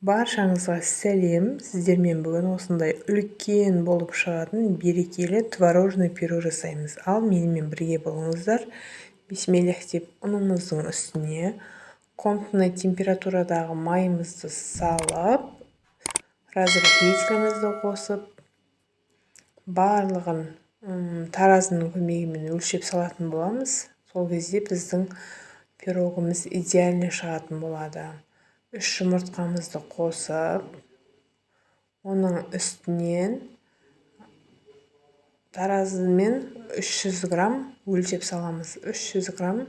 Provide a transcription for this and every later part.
Баршаңызға сәлем. Сіздермен бүгін осындай үлкен болып шығатын берекелі творожный пюре жасаймыз. Ал менімен бірге болыңыздар. Бисмиллах деп ұнымыздың үстіне комнатный температурадағы майымызды салып, разрыхлителімізді қосып, барлығын таразының көмегімен өлшеп салатын боламыз. Сол кезде біздің пирогымыз идеальный шығатын болады. 3 жұмыртқамызды қосып, оның үстінен таразымен 300 грамм өлшеп саламыз. 300 грамм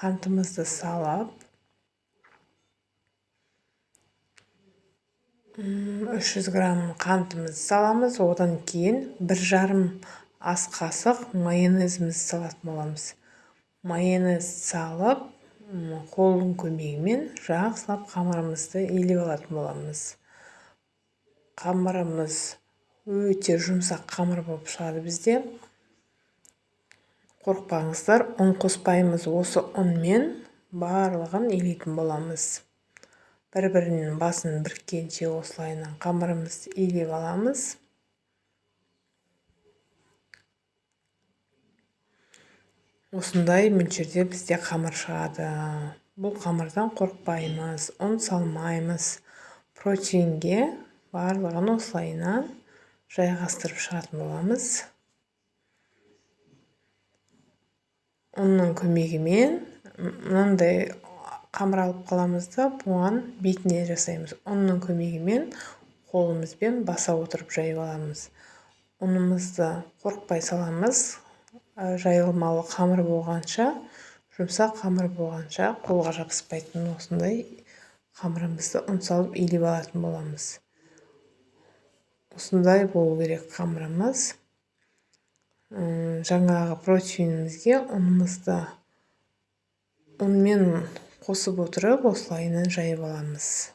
қантымызды салып, 300 грамм қантымызды саламыз. Одан кейін 1,5 ас қасық майонезімізді салатын боламыз. Майонез салып, қолдың көмегімен жақсылап қамырымызды илеп алатын боламыз. Қамырымыз өте жұмсақ қамыр болып шығады бізде. Қорықпаңыздар, ұн қоспаймыз. Осы ұнмен барлығын илейтін боламыз. Бір-бірінің басын біріккенше осылайынан қамырымызды илеп аламыз. Осындай мөлшерде бізде қамыр шығады. Бұл қамырдан қорықпаймыз, ұн салмаймыз. Протеинге барлығын осылайынан жайғастырып шығатын боламыз. Ұнның көмегімен мынандай қамыр алып қаламыз да, бұған бетіне жасаймыз. Ұнның көмегімен қолымызбен баса отырып жайып аламыз. Ұнымызды қорықпай саламыз. Жайылмалы қамыр болғанша, жұмсақ қамыр болғанша қолға жабыспайтын осындай қамырымызды ұн салып илеп алатын боламыз. Осындай болу керек қамырымыз. Жаңағы протеинімізге ұнмен қосып отырып, осылайынан жайып аламыз.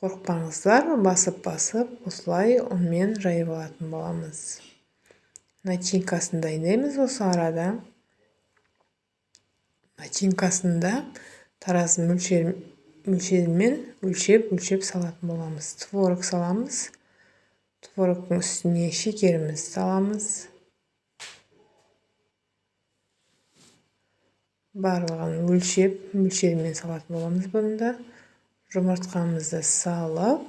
Қорықпаңыздар, басып-басып, осылай ұнмен жайып алатын боламыз. Начинкасын дайындаймыз осы арада. Начинкасында тараз мөлшерімен өлшеп салатын боламыз. Творог саламыз. Творогтың үстіне шекеріміз саламыз. Барлығын мөлшерімен салатын боламыз бұнда. Жұмыртқамызды салып,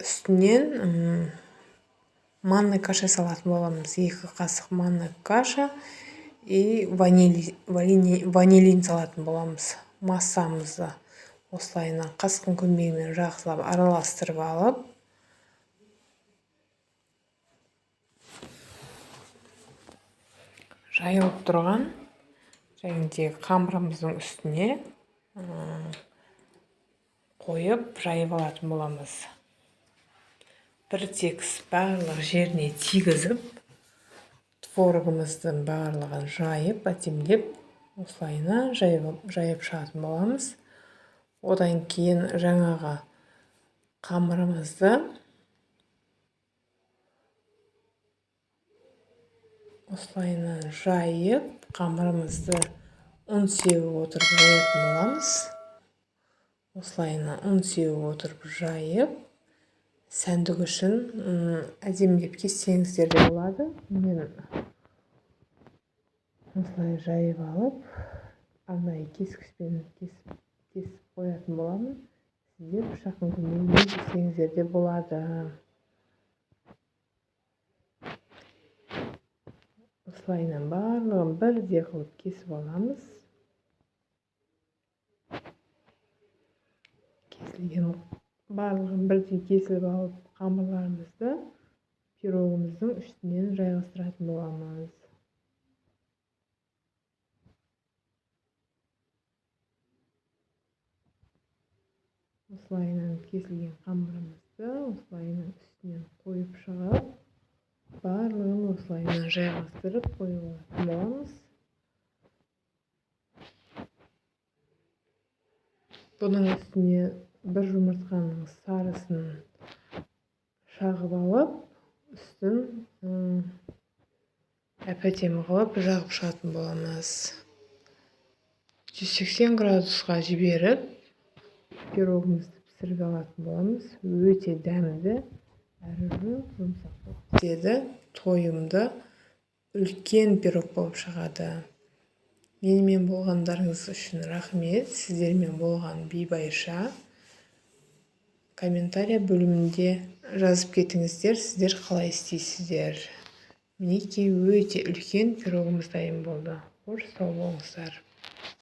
үстінен манный каша салатын боламыз. 2 қасық манный каша и ванилин салатын боламыз. Массамызды осылайынан қасықтың көмегімен жақсылап араластырып алып, жайылып тұрған қамырымыздың үстіне қойып жайып алатын боламыз. Bir текіс барлық жеріне тигізіп, творогымыздың барлығын жайып, әтемдеп, осылайынан жайып шығатын боламыз. Одан кейін жаңағы қамырымызды осылайынан жайып, қамырымызды ұн сеуіп отырып жаятын боламыз. Осылайынан ұн сеуіп отырып жайып, сәндік үшін әдемілеп кессеңіздер де болады. Мен осылай жайып алып, арнайы кескішпен кесіп қоятын боламын. Сіздер пышақтың көмегімен кессеңіздер де болады. Осылайынан барлығын бірдей қылып кесіп аламыз. Барлығын бірдей кесіп алып, қамырларымызды пирогымыздың үстінен жайғастыратын боламыз. Осылайынан кесілген қамырымызды осылайынан үстінен қойып шығып, барлығын осылайынан жайғастырып қойып алатын боламыз. Бұның үстіне 1 жұмыртқаның сарысын шағып алып, үстін әп-әдемі қылып жағып шығатын боламыз. 180 градусқа жіберіп пирогымызды пісіріп алатын боламыз. Өте дәмді әрі жұмсақ болып піседі. Тойымды үлкен пирог болып шығады. Менімен болғандарыңыз үшін рахмет. Сіздермен болған Бибайша. Комментария бөлімінде жазып кетіңіздер, сіздер қалай істейсіздер. Мінекей өте үлкен пирогымыз дайын болды. Қош сау болыңыздар.